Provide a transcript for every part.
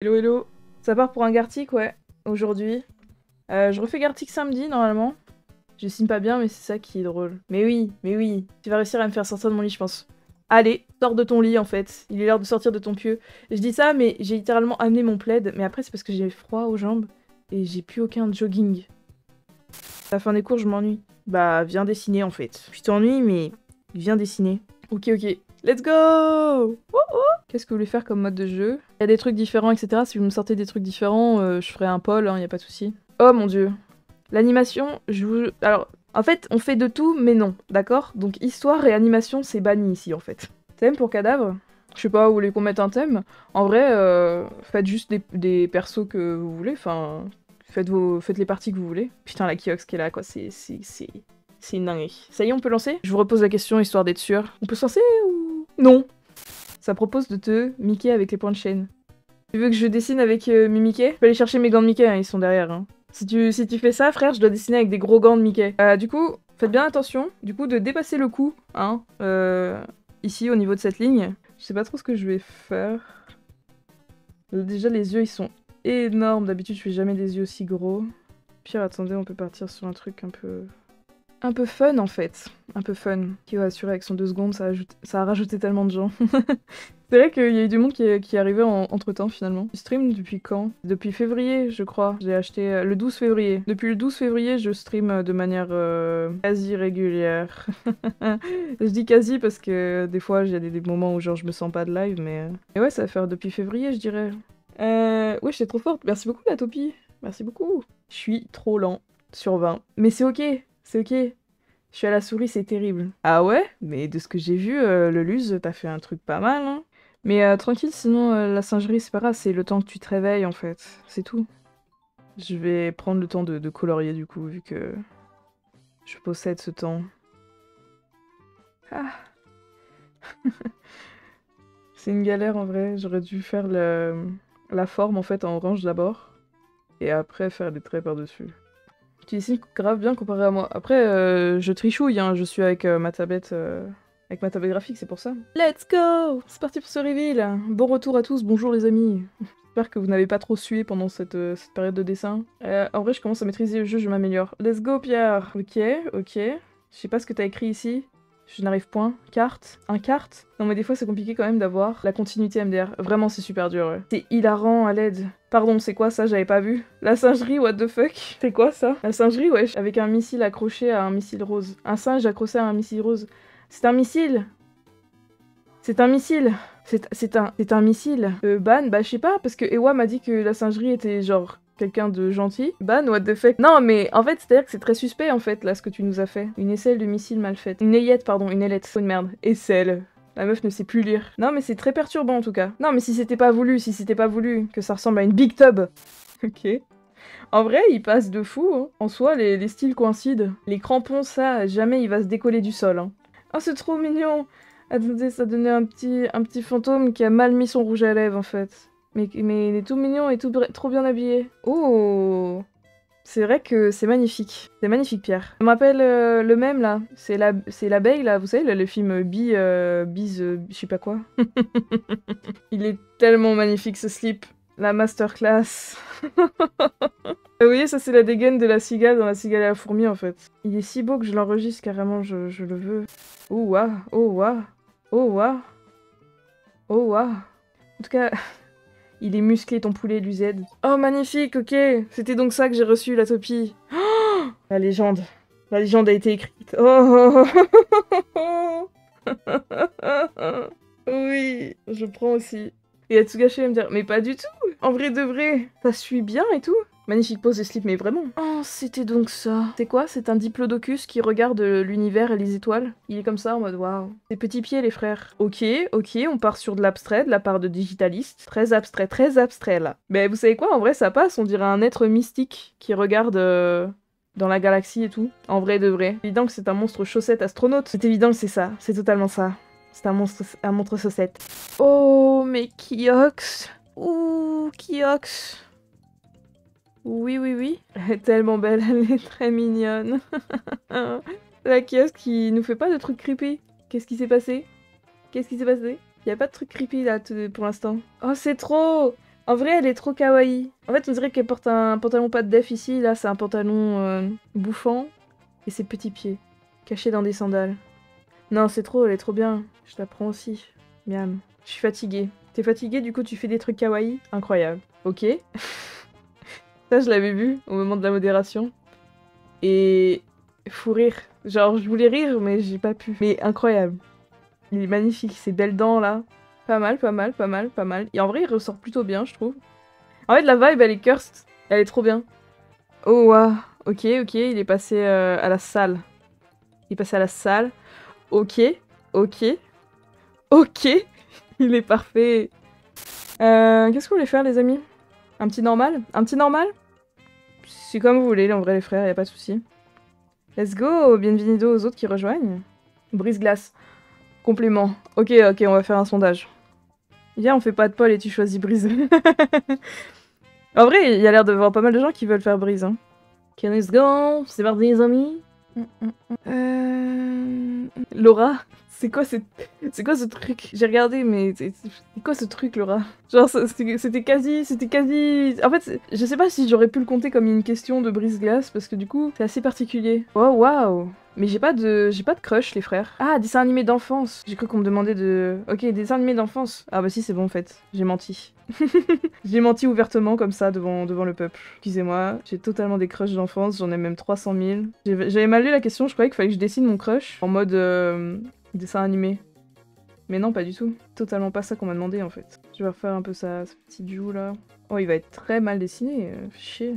Hello hello. Ça part pour un Gartic, ouais, aujourd'hui. Je refais Gartic samedi, normalement. Je signe pas bien, mais c'est ça qui est drôle. Mais oui. Tu vas réussir à me faire sortir de mon lit, je pense. Allez, sors de ton lit, en fait. Il est l'heure de sortir de ton pieu. Je dis ça, mais j'ai littéralement amené mon plaid. Mais après, c'est parce que j'ai froid aux jambes. Et j'ai plus aucun jogging. À la fin des cours, je m'ennuie. Bah, viens dessiner, en fait. Tu t'ennuies, mais viens dessiner. Ok. Let's go! Qu'est-ce que vous voulez faire comme mode de jeu? Il y a des trucs différents, etc. Si vous me sortez des trucs différents, je ferai un poll, hein, y a pas de souci. Oh mon dieu. L'animation, je vous... Alors, en fait, on fait de tout, mais non, d'accord? Donc histoire et animation, c'est banni ici, en fait. Thème pour cadavre? Je sais pas, vous voulez qu'on mette un thème? En vrai, faites juste des persos que vous voulez, enfin... Faites les parties que vous voulez. Putain, la Kiox qui est là, quoi, c'est une dinguerie. Ça y est, on peut lancer? Je vous repose la question, histoire d'être sûr. On peut se lancer ou... Non. Ça propose de te Mickey avec les points de chaîne. Tu veux que je dessine avec mes Mickey? Je peux aller chercher mes gants de Mickey, hein, ils sont derrière. Hein. Si tu fais ça, frère, je dois dessiner avec des gros gants de Mickey. Du coup, faites bien attention, du coup, de dépasser le cou, hein, ici, au niveau de cette ligne. Je sais pas trop ce que je vais faire. Déjà, les yeux, ils sont énormes. D'habitude, je fais jamais des yeux aussi gros. Pire, attendez, on peut partir sur un truc un peu fun, en fait. Un peu fun. Qui va assurer avec son 2 secondes, ça a rajouté tellement de gens. C'est vrai qu'il y a eu du monde qui est arrivé entre temps finalement. Je stream depuis quand? Depuis février, je crois. J'ai acheté le 12 février. Depuis le 12 février, je stream de manière quasi régulière. Je dis quasi parce que des fois, il y a des moments où genre je me sens pas de live, mais... Et ouais, ça va faire depuis février, je dirais. Ouais, j'étais trop forte. Merci beaucoup, la Topi. Merci beaucoup. Je suis trop lent sur 20. Mais c'est ok, c'est ok. Je suis à la souris, c'est terrible. Ah ouais? Mais de ce que j'ai vu, le Luz, t'as fait un truc pas mal, hein. Mais tranquille, sinon la singerie, c'est pas grave, c'est le temps que tu te réveilles en fait. C'est tout. Je vais prendre le temps de colorier du coup, vu que je possède ce temps. Ah. C'est une galère en vrai, j'aurais dû faire la forme en fait en orange d'abord. Et après faire des traits par-dessus. Tu dessines grave bien comparé à moi. Après, je trichouille, hein, je suis avec ma tablette... Avec ma tablette graphique, c'est pour ça. Let's go! C'est parti pour ce reveal! Bon retour à tous, bonjour les amis! J'espère que vous n'avez pas trop sué pendant cette période de dessin. En vrai, je commence à maîtriser le jeu, je m'améliore. Let's go, Pierre! Ok. Je sais pas ce que t'as écrit ici. Je n'arrive point. Carte? Un carte? Non mais des fois c'est compliqué quand même d'avoir la continuité MDR. Vraiment c'est super dur, ouais. C'est hilarant à l'aide. Pardon, c'est quoi ça? J'avais pas vu. La singerie, what the fuck? C'est quoi ça? La singerie, wesh. Avec un missile accroché à un missile rose. Un singe accroché à un missile rose. C'est un missile! C'est un missile! C'est un missile. Ban? Bah je sais pas, parce que Ewa m'a dit que la singerie était genre quelqu'un de gentil. Ban, what the fuck? Non mais en fait, c'est-à-dire que c'est très suspect en fait, là, ce que tu nous as fait. Une aisselle de missile mal faite. Une aillette, pardon, une ailette. Oh, une merde. Aisselle. La meuf ne sait plus lire. Non mais c'est très perturbant en tout cas. Non mais si c'était pas voulu, que ça ressemble à une big tub. Ok. En vrai, il passe de fou, hein. En soi, les styles coïncident. Les crampons, ça, jamais il va se décoller du sol, hein. Oh, c'est trop mignon! Attendez, ça donnait un petit fantôme qui a mal mis son rouge à lèvres, en fait. Mais il est tout mignon et trop bien habillé. Oh! C'est vrai que c'est magnifique. C'est magnifique, Pierre. Ça me rappelle le même, là. C'est l'abeille, là. Vous savez, le film Bise... je sais pas quoi. Il est tellement magnifique, ce slip. La masterclass. Vous voyez, ça c'est la dégaine de la cigale dans La cigale et la fourmi en fait. Il est si beau que je l'enregistre carrément, je le veux. Oh waouh, oh waouh, oh waouh, oh waouh. En tout cas, il est musclé ton poulet l'UZ. Oh magnifique, ok. C'était donc ça que j'ai reçu, la Topi. Oh, la légende. La légende a été écrite. Oh, oui, je prends aussi. Et Atsugashi va me dire, mais pas du tout. En vrai de vrai, ça suit bien et tout. Magnifique pose de slip, mais vraiment. Oh, c'était donc ça. C'est quoi? C'est un diplodocus qui regarde l'univers et les étoiles. Il est comme ça en mode waouh. Ses petits pieds, les frères. Ok, on part sur de l'abstrait de la part de Digitalist. Très abstrait là. Mais vous savez quoi? En vrai, ça passe. On dirait un être mystique qui regarde dans la galaxie et tout. En vrai de vrai. C'est évident que c'est un monstre chaussette astronaute. C'est évident que c'est ça. C'est totalement ça. C'est un monstre chaussette. Oh, mais Kiox. Ouh, Kiox. Oui. Elle est tellement belle, elle est très mignonne. La kiosque qui nous fait pas de trucs creepy. Qu'est-ce qui s'est passé? Y a pas de truc creepy là pour l'instant. Oh, c'est trop! En vrai, elle est trop kawaii. En fait, on dirait qu'elle porte un pantalon pas de def ici. Là, c'est un pantalon bouffant. Et ses petits pieds, cachés dans des sandales. Non, c'est trop, elle est trop bien. Je la prends aussi. Miam. Je suis fatiguée. T'es fatiguée, du coup, tu fais des trucs kawaii? Incroyable. Ok. Ça, je l'avais vu au moment de la modération. Et... Fou rire. Genre, je voulais rire, mais j'ai pas pu. Mais incroyable. Il est magnifique, ces belles dents, là. Pas mal, pas mal, pas mal, pas mal. Et en vrai, il ressort plutôt bien, je trouve. En fait, la vibe, elle est cursed. Elle est trop bien. Oh, waouh. Ok, ok, il est passé à la salle. Il est passé à la salle. Ok, ok, ok. Il est parfait. Qu'est-ce qu'on voulait faire, les amis? Un petit normal? Un petit normal? C'est comme vous voulez, en vrai, les frères, y a pas de souci. Let's go, bienvenido aux autres qui rejoignent. Brise-glace. Complément. Ok, ok, on va faire un sondage. Viens, on fait pas de Paul et tu choisis Brise. En vrai, il y a l'air de voir pas mal de gens qui veulent faire Brise. Hein. Ok, let's go. C'est parti, les amis. Laura, c'est quoi ce truc? J'ai regardé, mais c'est quoi ce truc, Laura? Genre, c'était quasi... En fait, je sais pas si j'aurais pu le compter comme une question de brise-glace, parce que du coup, c'est assez particulier. Oh, waouh! Mais j'ai pas de crush, les frères. Ah, dessin animé d'enfance. J'ai cru qu'on me demandait de... Ok, dessin animé d'enfance. Ah bah si, c'est bon, en fait. J'ai menti. J'ai menti ouvertement, comme ça, devant le peuple. Excusez-moi, j'ai totalement des crushs d'enfance, j'en ai même 300 000. J'avais mal lu la question, je croyais qu'il fallait que je dessine mon crush en mode dessin animé. Mais non, pas du tout. Totalement pas ça qu'on m'a demandé, en fait. Je vais refaire un peu sa petite joue, là. Oh, il va être très mal dessiné, chier.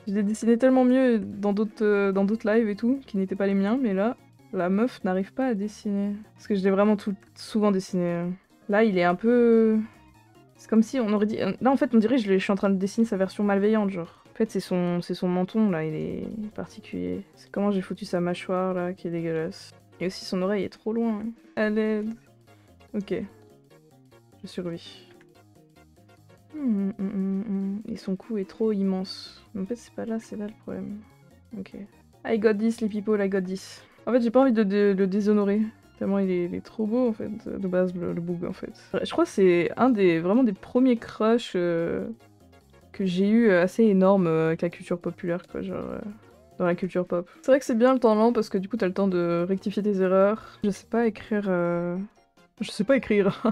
Je l'ai dessiné tellement mieux dans d'autres lives et tout, qui n'étaient pas les miens, mais là, la meuf n'arrive pas à dessiner. Parce que je l'ai vraiment souvent dessiné. Là, il est un peu... C'est comme si on aurait dit... Là, en fait, on dirait que je suis en train de dessiner sa version malveillante, genre. En fait, c'est son menton, là, il est particulier. C'est comment j'ai foutu sa mâchoire, là, qui est dégueulasse. Et aussi, son oreille est trop loin. Hein. À l'aide. Ok. Je survis. Et son cou est trop immense. En fait, c'est pas là, c'est là le problème. Ok. I got this, les people, I got this. En fait, j'ai pas envie de le déshonorer. Tellement il est trop beau, en fait, de base, le boog, en fait. Je crois que c'est vraiment des premiers crushs que j'ai eu assez énorme avec la culture populaire, quoi, genre... dans la culture pop. C'est vrai que c'est bien le temps lent, parce que du coup, t'as le temps de rectifier tes erreurs. Je sais pas écrire... Je sais pas écrire.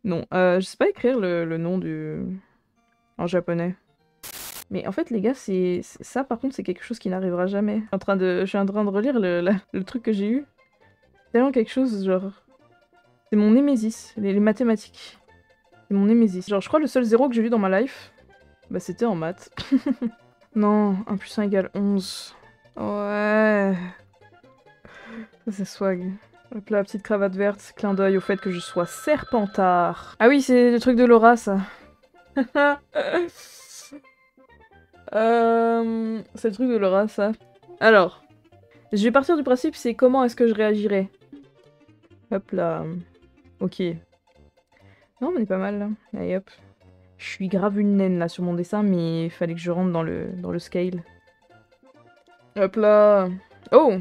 Non, je sais pas écrire le nom en japonais. Mais en fait, les gars, ça, par contre, c'est quelque chose qui n'arrivera jamais. Je suis en train de relire le truc que j'ai eu. C'est tellement quelque chose, genre... C'est mon némésis, les mathématiques. C'est mon némésis. Genre, je crois le seul 0 que j'ai eu dans ma life, bah c'était en maths. Non, 1 plus 1 égale 11. Ouais... Ça, c'est swag. Hop là, petite cravate verte, clin d'œil au fait que je sois Serpentard. Ah oui, c'est le truc de Laura, ça. C'est le truc de Laura, ça. Alors, je vais partir du principe, c'est comment est-ce que je réagirais. Hop là. Ok. Non, mais on est pas mal, là. Allez, hop. Je suis grave une naine, là, sur mon dessin, mais il fallait que je rentre dans le scale. Hop là. Oh!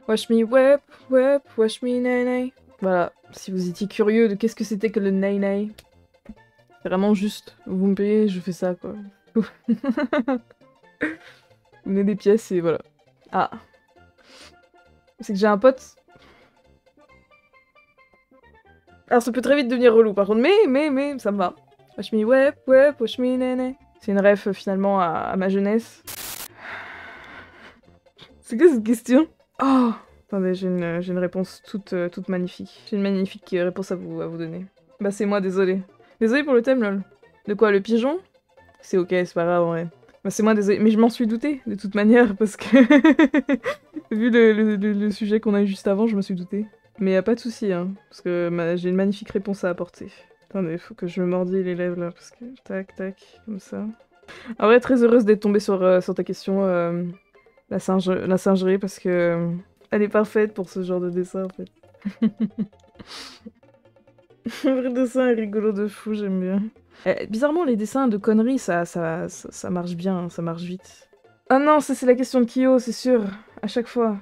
Wash me web, wash me nay. Voilà, si vous étiez curieux de qu'est-ce que c'était que le nay. C'est vraiment juste, vous me payez, je fais ça, quoi. Vous donnez des pièces et voilà. Ah. C'est que j'ai un pote... Alors ça peut très vite devenir relou par contre, mais ça me va. Wash me web, wash me nay. C'est une ref finalement à ma jeunesse. C'est quoi cette question? Oh! Attendez, j'ai une réponse toute magnifique. J'ai une magnifique réponse à vous donner. Bah c'est moi, désolé. Désolé pour le thème, lol. De quoi, le pigeon? C'est ok, c'est pas grave en vrai. Bah c'est moi, désolé. Mais je m'en suis douté, de toute manière, parce que... Vu le sujet qu'on a eu juste avant, je me suis douté. Mais y a pas de souci, hein, parce que j'ai une magnifique réponse à apporter. Attendez, faut que je me mordille les lèvres là, parce que... Tac, tac, comme ça. En vrai, très heureuse d'être tombée sur ta question, la singerie, parce que... elle est parfaite pour ce genre de dessin, en fait. Le vrai dessin est rigolo de fou, j'aime bien. Bizarrement, les dessins de conneries, ça marche bien, hein, ça marche vite. Ah non, ça c'est la question de Kyo, c'est sûr, à chaque fois.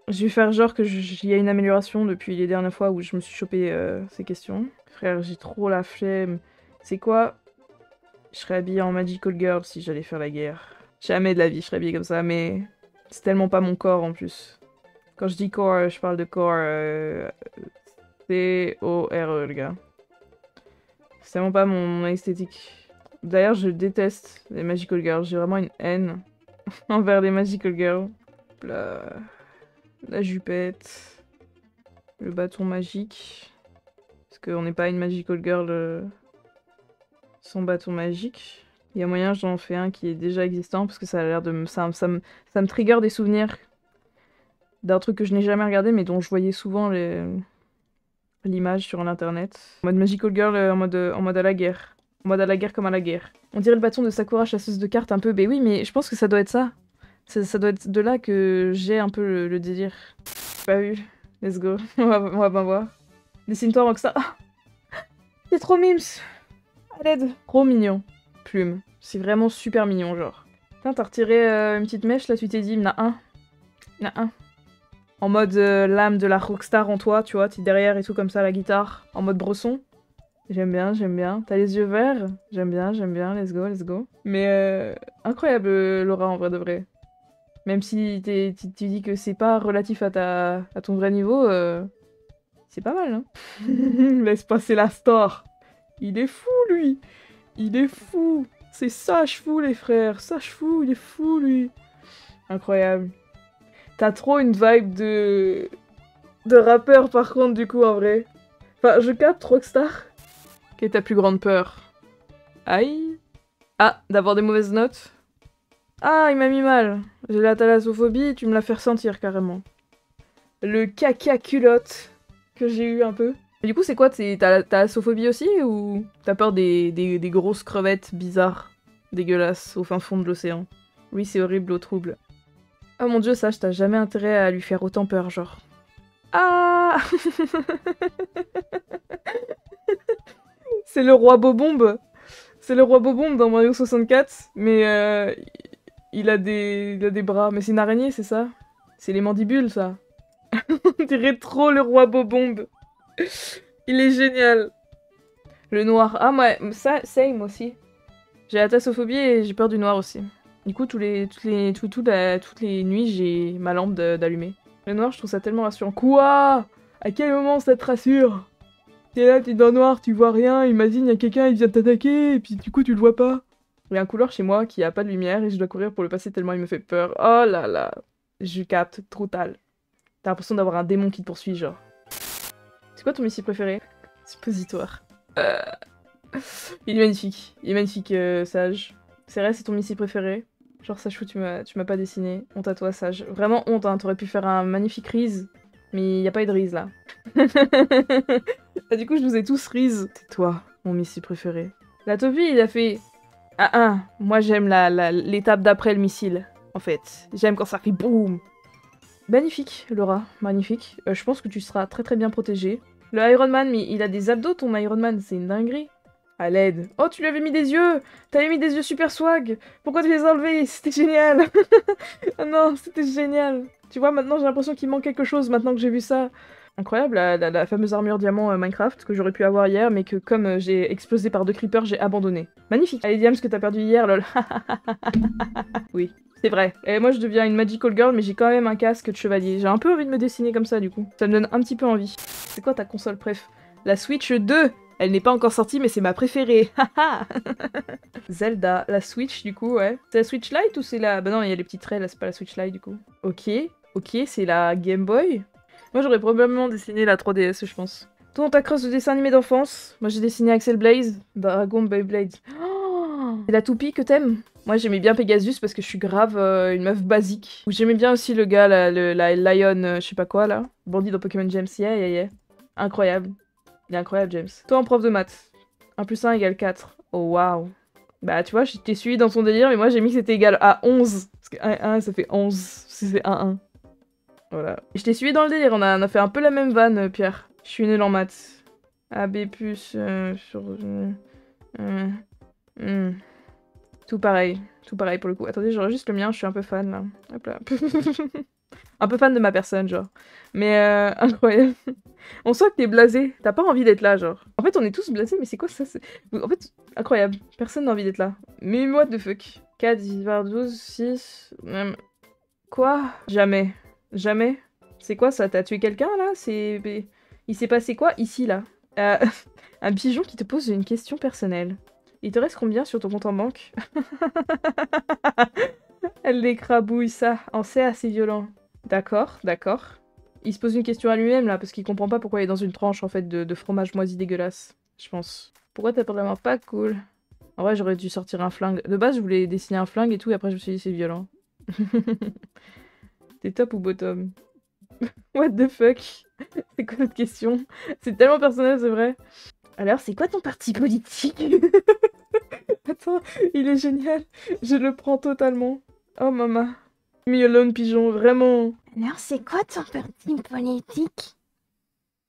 Je vais faire genre qu'il y a une amélioration depuis les dernières fois où je me suis chopé ces questions. Frère, j'ai trop la flemme. C'est quoi? Je serais habillée en Magical Girl si j'allais faire la guerre. Jamais de la vie je serais habillée comme ça, mais c'est tellement pas mon corps en plus. Quand je dis corps, je parle de corps C-O-R-E, les gars. C'est tellement pas mon esthétique. D'ailleurs, je déteste les Magical Girls. J'ai vraiment une haine envers les Magical Girls. La jupette. Le bâton magique. Parce qu'on n'est pas une Magical Girl sans bâton magique. Il y a moyen j'en fais un qui est déjà existant parce que ça a l'air de me... Ça me trigger des souvenirs d'un truc que je n'ai jamais regardé mais dont je voyais souvent l'image sur l'internet. En mode Magical Girl, en mode à la guerre. En mode à la guerre comme à la guerre. On dirait le bâton de Sakura, chasseuse de cartes un peu. Ben oui, mais je pense que ça doit être ça. Ça doit être de là que j'ai un peu le délire. Pas vu. Let's go. On va bien voir. Dessine-toi Rockstar. Ah, c'est trop mimes. À l'aide. Trop mignon. Plume. C'est vraiment super mignon, genre. Putain, t'as retiré une petite mèche, là, tu t'es dit, il y en a un. Il y en a un. En mode l'âme de la rockstar en toi, tu vois, t'es derrière et tout comme ça, la guitare. En mode Bresson. J'aime bien, j'aime bien. T'as les yeux verts? J'aime bien, let's go, let's go. Mais incroyable, Laura, en vrai de vrai. Même si tu dis que c'est pas relatif à ton vrai niveau, c'est pas mal, hein. Laisse passer la star. Il est fou, lui. Il est fou. C'est sage fou, les frères. Sage fou, il est fou, lui. Incroyable. T'as trop une vibe de rappeur, par contre, du coup, en vrai. Enfin, je capte Rockstar. Quelle est ta plus grande peur? Aïe. Ah, d'avoir des mauvaises notes. Ah, il m'a mis mal. J'ai la thalassophobie, tu me l'as fait ressentir, carrément. Le caca culotte que j'ai eu un peu. Et du coup, c'est quoi? T'as la thalassophobie aussi, ou t'as peur des grosses crevettes bizarres, dégueulasses, au fin fond de l'océan? Oui, c'est horrible, au trouble. Oh mon dieu, Sage, t'as jamais intérêt à lui faire autant peur, genre. Ah. C'est le roi Bobombe. C'est le roi Bobombe dans Mario 64, mais il a des bras. Mais c'est une araignée, c'est ça? C'est les mandibules, ça. On dirait trop le roi Bobombe. Il est génial. Le noir. Ah, moi, ça, same aussi. J'ai la thalassophobie et j'ai peur du noir aussi. Du coup, toutes les nuits, j'ai ma lampe d'allumer. Le noir, je trouve ça tellement rassurant. Quoi? À quel moment ça te rassure? T'es là, t'es dans le noir, tu vois rien, imagine, y a quelqu'un, il vient t'attaquer, et puis du coup, tu le vois pas. Il y a un couloir chez moi qui a pas de lumière, et je dois courir pour le passer tellement il me fait peur. Oh là là. Je capte, total. T'as l'impression d'avoir un démon qui te poursuit, genre. C'est quoi ton missile préféré? Suppositoire. Il est magnifique, Sage. C'est vrai, c'est ton missile préféré? Genre, Sage, tu m'as pas dessiné. Honte à toi, Sage. Vraiment honte, hein. T'aurais pu faire un magnifique Riz. Mais y a pas eu de Riz, là. Ah, du coup, je vous ai tous Riz. C'est toi, mon missile préféré. La Topi, il a fait... Ah, moi, j'aime l'étape d'après le missile, en fait. J'aime quand ça fait boum. Magnifique, Laura. Magnifique. Je pense que tu seras très très bien protégée. Le Iron Man, mais il a des abdos, ton Iron Man. C'est une dinguerie. À l'aide. Oh, tu lui avais mis des yeux! T'avais mis des yeux super swag! Pourquoi tu les as enlevés? C'était génial! Oh non, c'était génial! Tu vois, maintenant j'ai l'impression qu'il manque quelque chose, maintenant que j'ai vu ça. Incroyable, la fameuse armure diamant Minecraft que j'aurais pu avoir hier, mais que comme j'ai explosé par 2 creepers, j'ai abandonné. Magnifique! Allez, Diams, ce que t'as perdu hier, lol. Oui, c'est vrai. Et moi, je deviens une magical girl, mais j'ai quand même un casque de chevalier. J'ai un peu envie de me dessiner comme ça, du coup. Ça me donne un petit peu envie. C'est quoi ta console préf? La Switch 2! Elle n'est pas encore sortie, mais c'est ma préférée. Zelda, la Switch, du coup, ouais. C'est la Switch Lite ou c'est la... Bah non, il y a les petits traits, là, c'est pas la Switch Lite, du coup. Ok, c'est la Game Boy. Moi, j'aurais probablement dessiné la 3DS, je pense. Toi, on t'a creuse de dessin animé d'enfance. Moi, j'ai dessiné Axel Blaze, Dragon Beyblade. Oh, c'est la toupie que t'aimes? Moi, j'aimais bien Pegasus parce que je suis grave une meuf basique. Ou j'aimais bien aussi le gars, là, la Lion, je sais pas quoi, là. Bandit dans Pokémon Gems, yeah. Incroyable. Il est incroyable, James. Toi en prof de maths. 1 plus 1 égale 4. Oh, waouh. Bah, tu vois, je t'ai suivi dans ton délire, mais moi, j'ai mis que c'était égal à 11. Parce que 1 et 1, ça fait 11. C'est 1. Voilà. Et je t'ai suivi dans le délire. On a fait un peu la même vanne, Pierre. Je suis nul en maths. A, B+, sur... Tout pareil. Tout pareil pour le coup. Attendez, j'enregistre le mien, je suis un peu fan, là. Hop là. Un peu fan de ma personne, genre. Mais incroyable. On sent que t'es blasé. T'as pas envie d'être là, genre. En fait, on est tous blasés, mais c'est quoi ça? En fait, incroyable. Personne n'a envie d'être là. Mais what the fuck? 4, 10, 12, 6... Quoi? Jamais. Jamais. C'est quoi ça? T'as tué quelqu'un, là? Il s'est passé quoi, ici, là? Un pigeon qui te pose une question personnelle. Il te reste combien sur ton compte en banque? Elle l'écrabouille, ça. C'est assez violent. D'accord, d'accord. Il se pose une question à lui-même, là, parce qu'il comprend pas pourquoi il est dans une tranche, en fait, de fromage moisi dégueulasse. Je pense. Pourquoi t'as peur de la mort? Pas cool. En vrai, j'aurais dû sortir un flingue. De base, je voulais dessiner un flingue et tout, et après, je me suis dit, c'est violent. T'es top ou bottom? What the fuck? C'est quoi cette question? C'est tellement personnel, c'est vrai. Alors, c'est quoi ton parti politique? Attends, il est génial. Je le prends totalement. Oh, maman. Me alone, pigeon, vraiment. Alors, c'est quoi ton parti politique?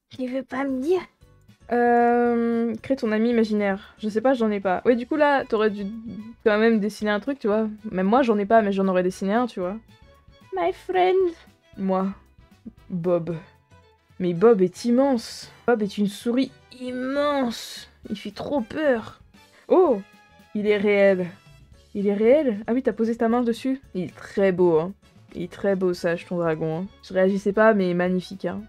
Tu veux pas me dire? Crée ton ami imaginaire. Je sais pas, j'en ai pas. Ouais, du coup, là, t'aurais dû quand même dessiner un truc, tu vois. Même moi, j'en ai pas, mais j'en aurais dessiné un, tu vois. My friend. Moi. Bob. Mais Bob est immense. Bob est une souris immense. Il fait trop peur. Oh! Il est réel. Il est réel? Ah oui, t'as posé ta main dessus? Il est très beau, hein. Il est très beau, sage, ton dragon. Hein. Je réagissais pas, mais magnifique, hein.